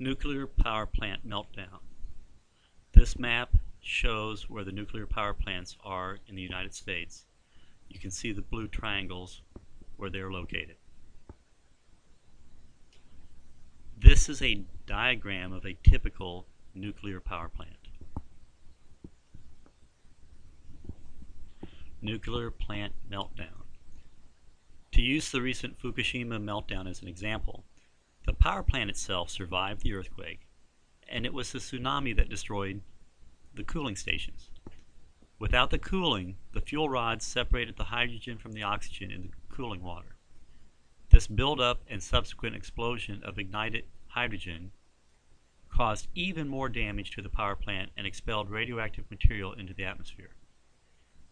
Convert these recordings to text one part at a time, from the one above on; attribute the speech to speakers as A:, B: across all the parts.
A: Nuclear power plant meltdown. This map shows where the nuclear power plants are in the United States. You can see the blue triangles where they're located. This is a diagram of a typical nuclear power plant. Nuclear plant meltdown. To use the recent Fukushima meltdown as an example, the power plant itself survived the earthquake, and it was the tsunami that destroyed the cooling stations. Without the cooling, the fuel rods separated the hydrogen from the oxygen in the cooling water. This buildup and subsequent explosion of ignited hydrogen caused even more damage to the power plant and expelled radioactive material into the atmosphere.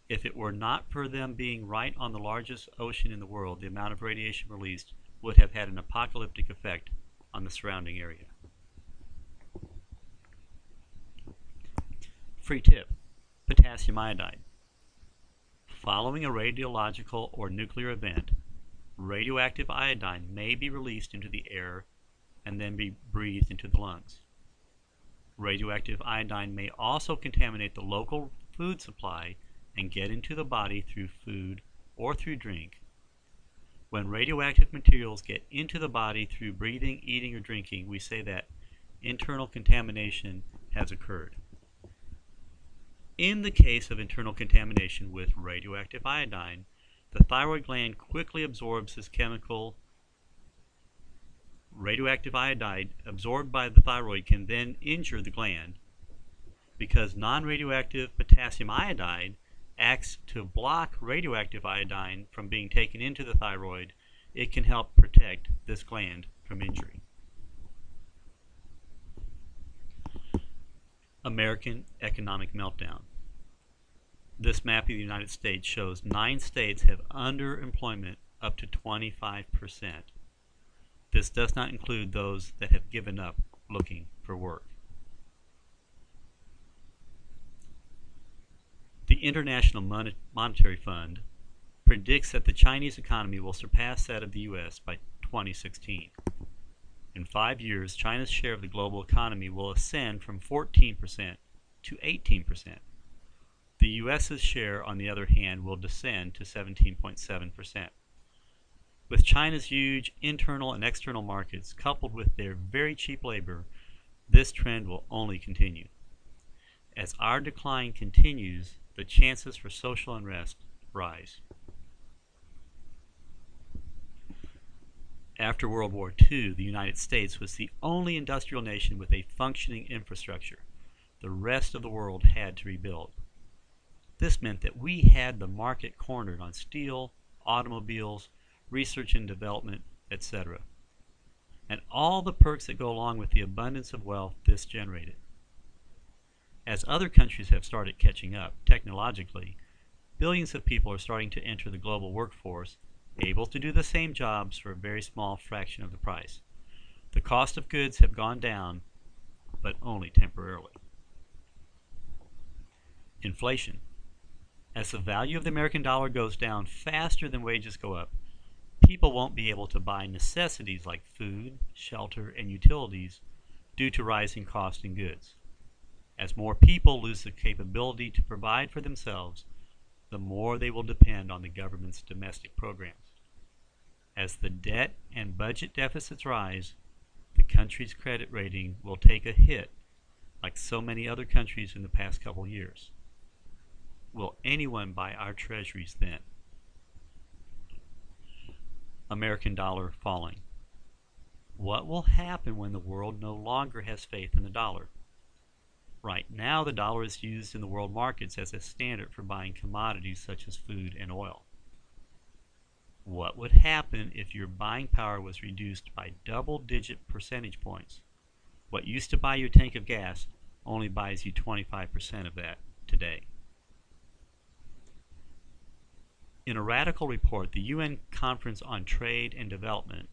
A: If it were not for them being right on the largest ocean in the world, the amount of radiation released would have had an apocalyptic effect on the surrounding area. Free tip: potassium iodide. Following a radiological or nuclear event, radioactive iodine may be released into the air and then be breathed into the lungs. Radioactive iodine may also contaminate the local food supply and get into the body through food or through drink. When radioactive materials get into the body through breathing, eating, or drinking, we say that internal contamination has occurred. In the case of internal contamination with radioactive iodine, the thyroid gland quickly absorbs this chemical. Radioactive iodide absorbed by the thyroid can then injure the gland. Because non-radioactive potassium iodide acts to block radioactive iodine from being taken into the thyroid, it can help protect this gland from injury. American economic meltdown. This map of the United States shows 9 states have underemployment up to 25%. This does not include those that have given up looking for work. The International Monetary Fund predicts that the Chinese economy will surpass that of the U.S. by 2016. In 5 years, China's share of the global economy will ascend from 14% to 18%. The U.S.'s share, on the other hand, will descend to 17.7%. With China's huge internal and external markets coupled with their very cheap labor, this trend will only continue. As our decline continues, the chances for social unrest rise. After World War II, the United States was the only industrial nation with a functioning infrastructure. The rest of the world had to rebuild. This meant that we had the market cornered on steel, automobiles, research and development, etc., and all the perks that go along with the abundance of wealth this generated. As other countries have started catching up technologically, billions of people are starting to enter the global workforce, able to do the same jobs for a very small fraction of the price. The cost of goods have gone down, but only temporarily. Inflation. As the value of the American dollar goes down faster than wages go up, people won't be able to buy necessities like food, shelter, and utilities due to rising costs in goods. As more people lose the capability to provide for themselves, the more they will depend on the government's domestic programs. As the debt and budget deficits rise, the country's credit rating will take a hit like so many other countries in the past couple years. Will anyone buy our treasuries then? American dollar falling. What will happen when the world no longer has faith in the dollar? Right now, the dollar is used in the world markets as a standard for buying commodities such as food and oil. What would happen if your buying power was reduced by double-digit percentage points? What used to buy you a tank of gas only buys you 25% of that today. In a radical report, the UN Conference on Trade and Development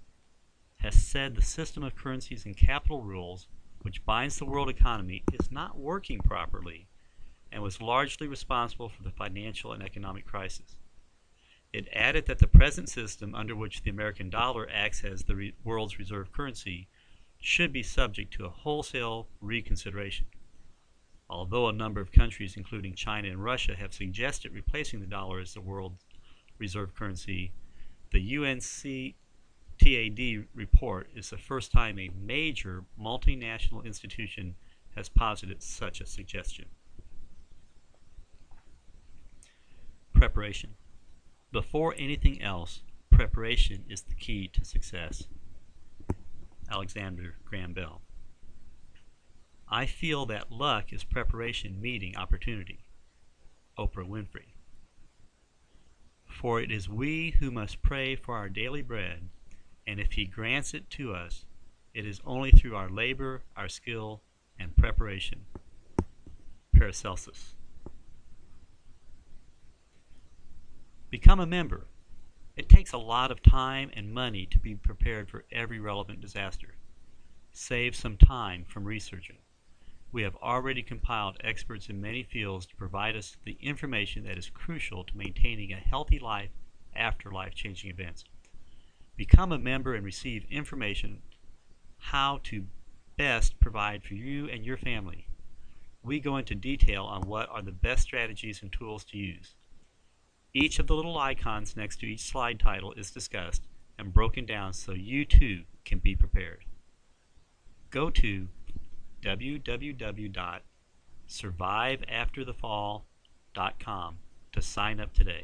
A: has said the system of currencies and capital rules which binds the world economy is not working properly and was largely responsible for the financial and economic crisis. It added that the present system under which the American dollar acts as the world's reserve currency should be subject to a wholesale reconsideration. Although a number of countries, including China and Russia, have suggested replacing the dollar as the world reserve currency, the UNCTAD report is the first time a major multinational institution has posited such a suggestion. Preparation. Before anything else, preparation is the key to success. Alexander Graham Bell. I feel that luck is preparation meeting opportunity. Oprah Winfrey. For it is we who must pray for our daily bread, and if he grants it to us, it is only through our labor, our skill, and preparation. Paracelsus. Become a member. It takes a lot of time and money to be prepared for every relevant disaster. Save some time from researching. We have already compiled experts in many fields to provide us the information that is crucial to maintaining a healthy life after life-changing events. Become a member and receive information how to best provide for you and your family. We go into detail on what are the best strategies and tools to use. Each of the little icons next to each slide title is discussed and broken down so you too can be prepared. Go to www.surviveafterthefall.com to sign up today.